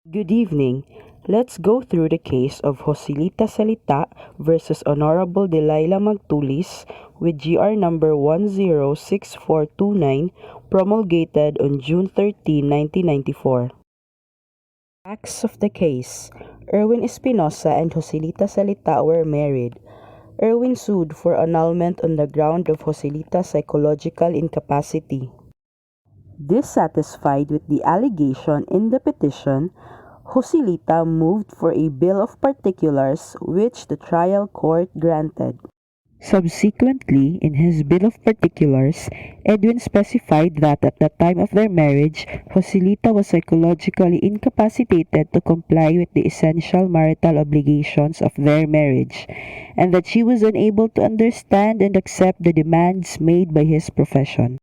Good evening. Let's go through the case of Joselita Salita versus Honorable Delilah Magtulis with GR number 106429 promulgated on June 13, 1994. Facts of the case. Erwin Espinosa and Joselita Salita were married. Erwin sued for annulment on the ground of Joselita's psychological incapacity. Dissatisfied with the allegation in the petition, Joselita moved for a bill of particulars which the trial court granted. Subsequently, in his bill of particulars, Edwin specified that at the time of their marriage, Joselita was psychologically incapacitated to comply with the essential marital obligations of their marriage, and that she was unable to understand and accept the demands made by his profession.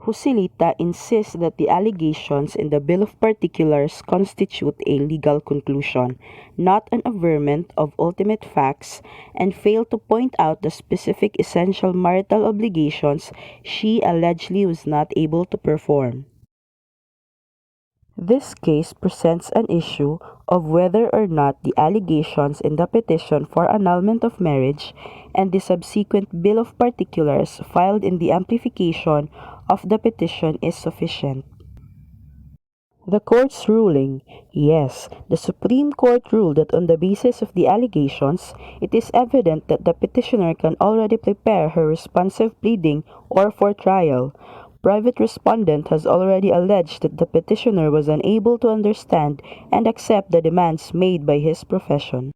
Joselita insists that the allegations in the Bill of Particulars constitute a legal conclusion, not an averment of ultimate facts, and fail to point out the specific essential marital obligations she allegedly was not able to perform. This case presents an issue of whether or not the allegations in the petition for annulment of marriage and the subsequent Bill of Particulars filed in the amplification of the petition is sufficient. The court's ruling. Yes, the Supreme Court ruled that on the basis of the allegations, it is evident that the petitioner can already prepare her responsive pleading or for trial. Private respondent has already alleged that the petitioner was unable to understand and accept the demands made by his profession.